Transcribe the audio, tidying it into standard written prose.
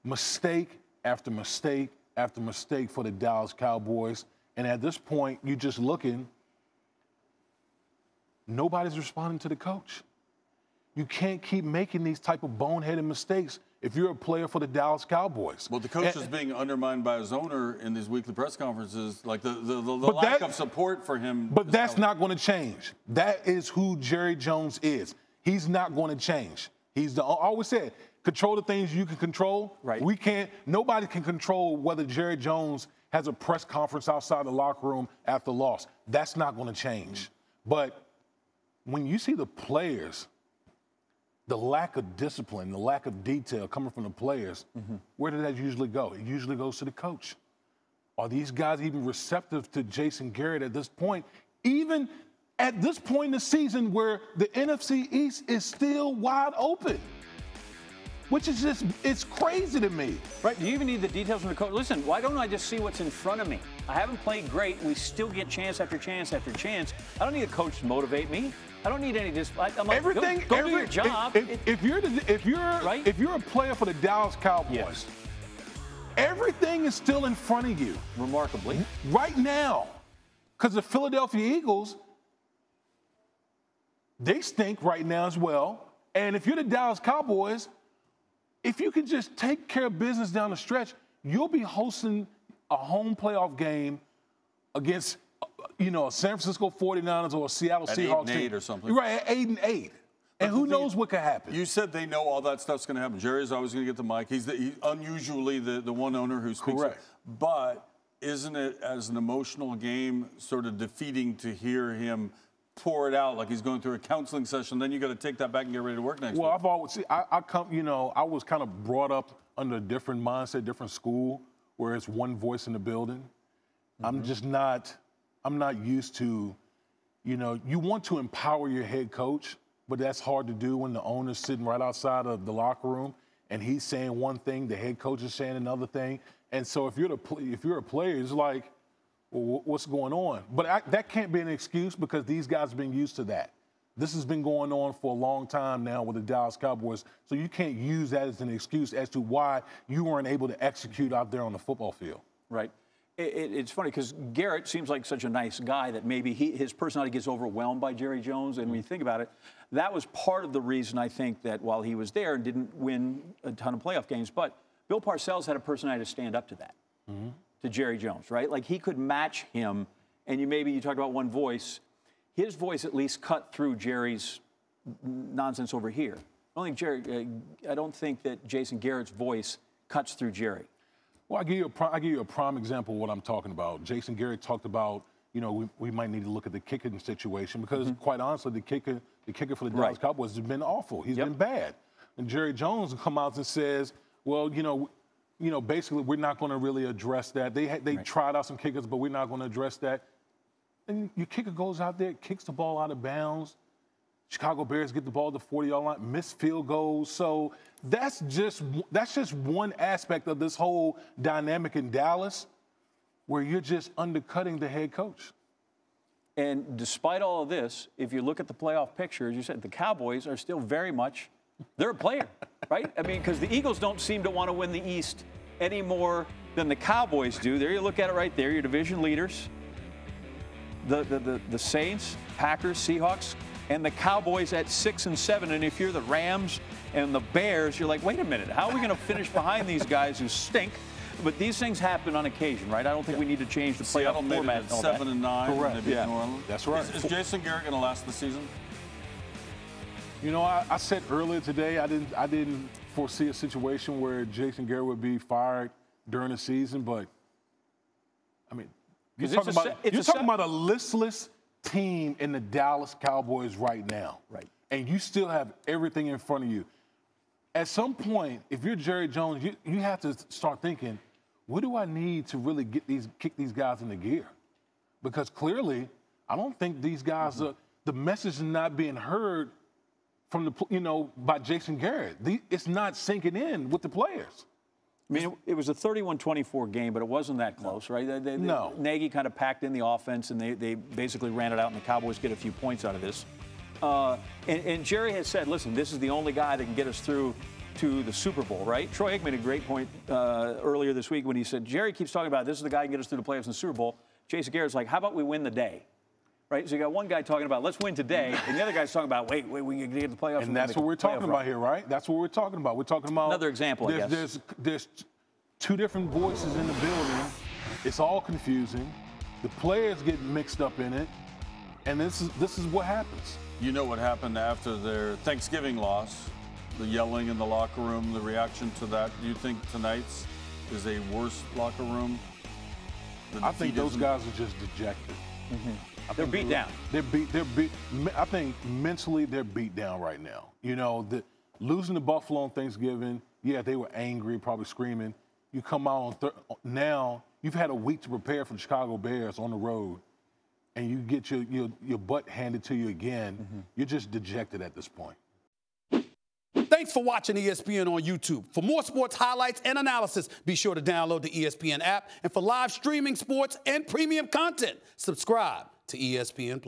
mistake after mistake after mistake for the Dallas Cowboys. And at this point, you're just looking, nobody's responding to the coach. You can't keep making these type of boneheaded mistakes if you're a player for the Dallas Cowboys. Well, the coach is being undermined by his owner in these weekly press conferences, like the lack of support for him. But that's not going to change. That is who Jerry Jones is. He's not going to change. I always said, control the things you can control. Right. Nobody can control whether Jerry Jones has a press conference outside the locker room after loss. That's not going to change. But when you see the players, the lack of discipline, the lack of detail coming from the players, where does that usually go? It usually goes to the coach. Are these guys even receptive to Jason Garrett at this point? Even at this point in the season where the NFC East is still wide open, which is just, it's crazy to me. Right, do you even need the details from the coach? Listen, why don't I just see what's in front of me? I haven't played great. We still get chance after chance after chance. I don't need a coach to motivate me. I don't need any of this. I'm like, go do your job. If you're a player for the Dallas Cowboys, yes, everything is still in front of you. Remarkably. Right now. Because the Philadelphia Eagles, they stink right now as well. And if you're the Dallas Cowboys, if you can just take care of business down the stretch, you'll be hosting a home playoff game against, a San Francisco 49ers or a Seattle Seahawks team. 8-8 or something. Right, at 8-8. And who knows what could happen? You said they know all that stuff's going to happen. Jerry's always going to get the mic. He's unusually the one owner who speaks. Correct. But isn't it, as an emotional game, sort of defeating to hear him pour it out like he's going through a counseling session? Then you got to take that back and get ready to work next week. Well, I've always I was kind of brought up under a different mindset, different school, where it's one voice in the building. I'm not used to, you want to empower your head coach, but that's hard to do when the owner's sitting right outside of the locker room and he's saying one thing, the head coach is saying another thing. And so if you're a player, it's like, well, what's going on? But that can't be an excuse because these guys have been used to that. This has been going on for a long time now with the Dallas Cowboys, so you can't use that as an excuse as to why you weren't able to execute out there on the football field. Right. It's funny because Garrett seems like such a nice guy that maybe his personality gets overwhelmed by Jerry Jones. And when you think about it, that was part of the reason I think that while he was there and didn't win a ton of playoff games, but Bill Parcells had a personality to stand up to that, to Jerry Jones, right? Like he could match him. And you talk about one voice. His voice at least cut through Jerry's nonsense over here. I don't think that Jason Garrett's voice cuts through Jerry. Well, I'll give you a prime example of what I'm talking about. Jason Garrett talked about, we might need to look at the kicking situation because, quite honestly, the kicker for the Dallas Cowboys has been awful. He's been bad. And Jerry Jones comes out and says, well, basically we're not going to really address that. They tried out some kickers, but we're not going to address that. And your kicker goes out there, kicks the ball out of bounds. Chicago Bears get the ball to the 40-yard line, miss field goals. So that's just one aspect of this whole dynamic in Dallas where you're just undercutting the head coach. And despite all of this, if you look at the playoff picture, as you said, the Cowboys are still very much, they're a player, right? I mean, because the Eagles don't seem to want to win the East any more than the Cowboys do. There you look at it right there, your division leaders. The Saints, Packers, Seahawks, and the Cowboys at 6 and 7. And if you're the Rams and the Bears, you're like, wait a minute, how are we going to finish behind these guys who stink? But these things happen on occasion, right? I don't think we need to change the playoff format. Seattle made it 7 and 9. Correct. New Orleans. That's right. Is Jason Garrett going to last the season? I said earlier today I didn't foresee a situation where Jason Garrett would be fired during the season, but I mean, you're talking about a listless team in the Dallas Cowboys right now. Right. And you still have everything in front of you. At some point, if you're Jerry Jones, you have to start thinking, what do I need to really kick these guys into gear? Because clearly, I don't think these guys the message is not being heard from by Jason Garrett. It's not sinking in with the players. I mean, it was a 31-24 game, but it wasn't that close, right? No. Nagy kind of packed in the offense, and they basically ran it out, and the Cowboys get a few points out of this. And Jerry has said, listen, this is the only guy that can get us through to the Super Bowl, right? Troy Aikman made a great point earlier this week when he said, Jerry keeps talking about this is the guy who can get us through the playoffs in the Super Bowl. Jason Garrett's like, how about we win the day? Right? So you got one guy talking about, let's win today, and the other guy's talking about, wait, we can get to the playoffs. And that's what we're talking about here, right? That's what we're talking about. We're talking about another example, I guess. There's two different voices in the building. It's all confusing. The players get mixed up in it, and this is what happens. You know what happened after their Thanksgiving loss? The yelling in the locker room, the reaction to that. Do you think tonight's is a worse locker room? I think those guys are just dejected. They're beat down. They're beat. I think mentally they're beat down right now. You know, losing to Buffalo on Thanksgiving, yeah, they were angry, probably screaming. You come out on now, you've had a week to prepare for the Chicago Bears on the road, and you get your butt handed to you again. You're just dejected at this point. Thanks for watching ESPN on YouTube. For more sports highlights and analysis, be sure to download the ESPN app. And for live streaming sports and premium content, subscribe to ESPN+.